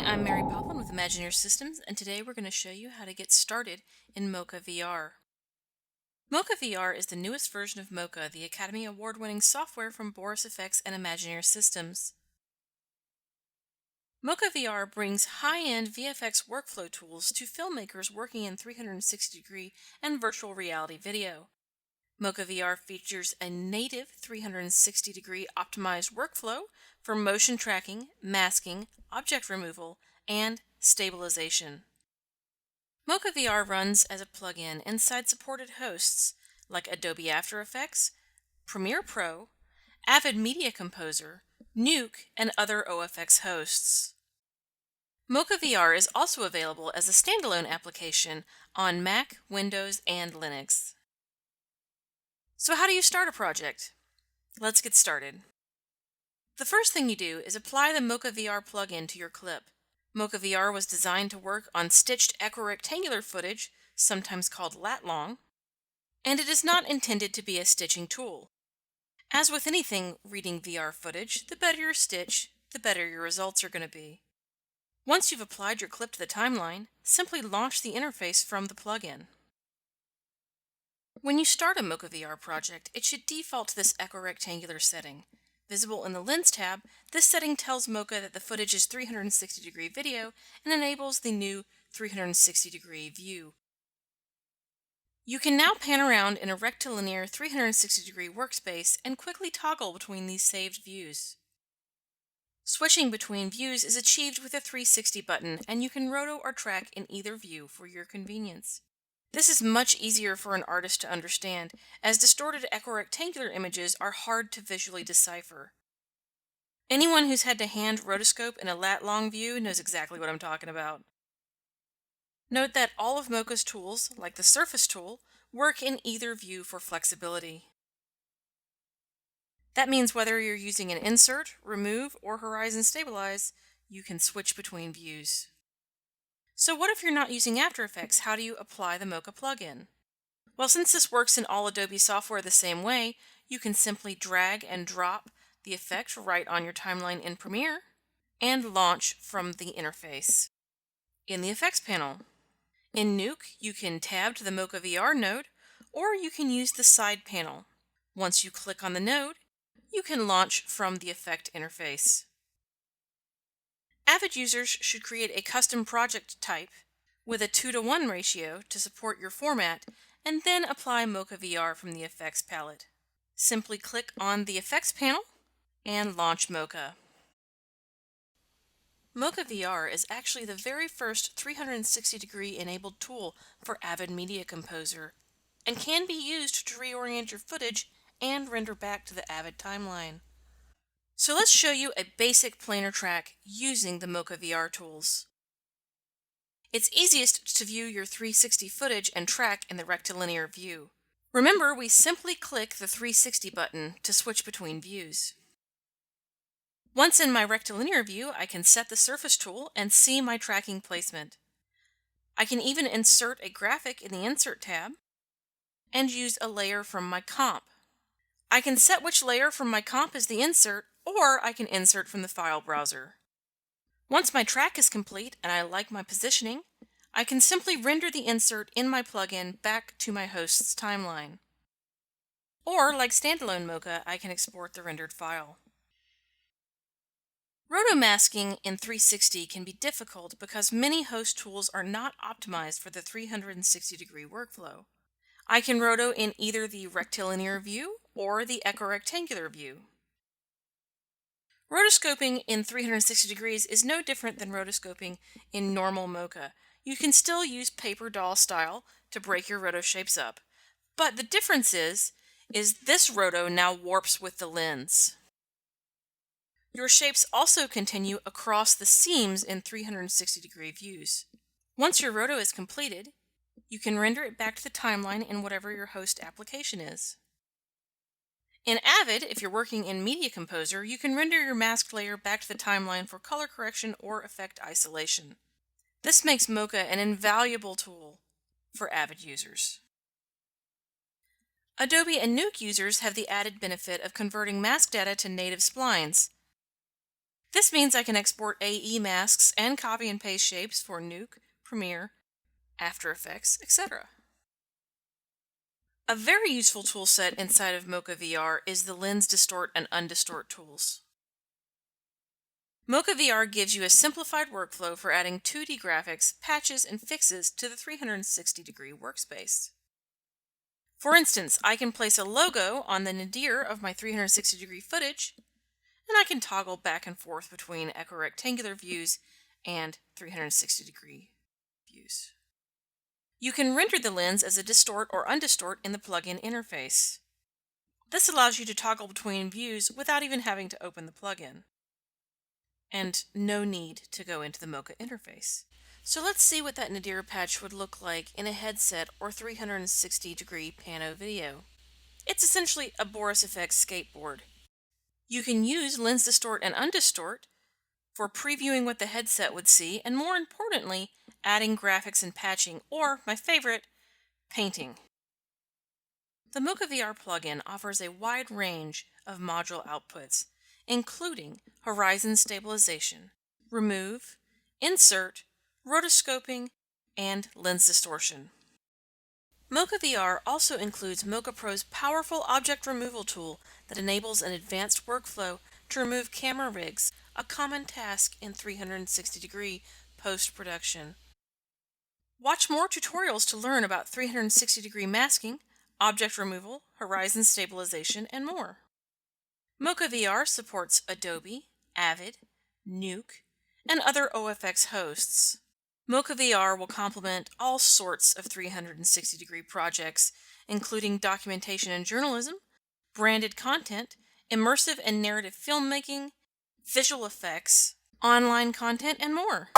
I'm Mary Poplin with Imagineer Systems, and today we're going to show you how to get started in Mocha VR. Mocha VR is the newest version of Mocha, the Academy Award-winning software from Boris FX and Imagineer Systems. Mocha VR brings high-end VFX workflow tools to filmmakers working in 360-degree and virtual reality video. Mocha VR features a native 360-degree optimized workflow for motion tracking, masking, object removal, and stabilization. Mocha VR runs as a plugin inside supported hosts like Adobe After Effects, Premiere Pro, Avid Media Composer, Nuke, and other OFX hosts. Mocha VR is also available as a standalone application on Mac, Windows, and Linux. So how do you start a project? Let's get started. The first thing you do is apply the Mocha VR plugin to your clip. Mocha VR was designed to work on stitched equirectangular footage, sometimes called lat-long, and it is not intended to be a stitching tool. As with anything reading VR footage, the better your stitch, the better your results are going to be. Once you've applied your clip to the timeline, simply launch the interface from the plugin. When you start a Mocha VR project, it should default to this equirectangular setting. Visible in the Lens tab, this setting tells Mocha that the footage is 360-degree video and enables the new 360-degree view. You can now pan around in a rectilinear 360-degree workspace and quickly toggle between these saved views. Switching between views is achieved with a 360 button, and you can roto or track in either view for your convenience. This is much easier for an artist to understand, as distorted equirectangular images are hard to visually decipher. Anyone who's had to hand rotoscope in a lat-long view knows exactly what I'm talking about. Note that all of Mocha's tools, like the Surface tool, work in either view for flexibility. That means whether you're using an insert, remove, or horizon stabilize, you can switch between views. So what if you're not using After Effects? How do you apply the Mocha plugin? Well, since this works in all Adobe software the same way, you can simply drag and drop the effect right on your timeline in Premiere and launch from the interface. In the Effects panel, in Nuke, you can tab to the Mocha VR node, or you can use the side panel. Once you click on the node, you can launch from the effect interface. Avid users should create a custom project type with a 2:1 ratio to support your format, and then apply Mocha VR from the effects palette. Simply click on the effects panel and launch Mocha. Mocha VR is actually the very first 360-degree enabled tool for Avid Media Composer, and can be used to reorient your footage and render back to the Avid timeline. So let's show you a basic planar track using the Mocha VR tools. It's easiest to view your 360 footage and track in the rectilinear view. Remember, we simply click the 360 button to switch between views. Once in my rectilinear view, I can set the Surface tool and see my tracking placement. I can even insert a graphic in the Insert tab and use a layer from my comp. I can set which layer from my comp is the insert, or I can insert from the file browser. Once my track is complete and I like my positioning, I can simply render the insert in my plugin back to my host's timeline. Or, like standalone Mocha, I can export the rendered file. Rotomasking in 360 can be difficult because many host tools are not optimized for the 360-degree workflow. I can roto in either the rectilinear view or the equirectangular view. Rotoscoping in 360 degrees is no different than rotoscoping in normal Mocha. You can still use paper doll style to break your roto shapes up, but the difference is this roto now warps with the lens. Your shapes also continue across the seams in 360-degree views. Once your roto is completed, you can render it back to the timeline in whatever your host application is. In Avid, if you're working in Media Composer, you can render your masked layer back to the timeline for color correction or effect isolation. This makes Mocha an invaluable tool for Avid users. Adobe and Nuke users have the added benefit of converting mask data to native splines. This means I can export AE masks and copy and paste shapes for Nuke, Premiere, After Effects, etc. A very useful tool set inside of Mocha VR is the Lens Distort and Undistort tools. Mocha VR gives you a simplified workflow for adding 2D graphics, patches, and fixes to the 360-degree workspace. For instance, I can place a logo on the nadir of my 360-degree footage, and I can toggle back and forth between equirectangular views and 360-degree views. You can render the lens as a distort or undistort in the plugin interface. This allows you to toggle between views without even having to open the plugin. And no need to go into the Mocha interface. So let's see what that nadir patch would look like in a headset or 360-degree pano video. It's essentially a Boris Effects skateboard. You can use Lens Distort and Undistort for previewing what the headset would see, and more importantly, adding graphics and patching, or, my favorite, painting. The Mocha VR plugin offers a wide range of module outputs, including horizon stabilization, remove, insert, rotoscoping, and lens distortion. Mocha VR also includes Mocha Pro's powerful object removal tool that enables an advanced workflow to remove camera rigs, a common task in 360-degree post-production. Watch more tutorials to learn about 360-degree masking, object removal, horizon stabilization, and more. Mocha VR supports Adobe, Avid, Nuke, and other OFX hosts. Mocha VR will complement all sorts of 360-degree projects, including documentation and journalism, branded content, immersive and narrative filmmaking, visual effects, online content, and more.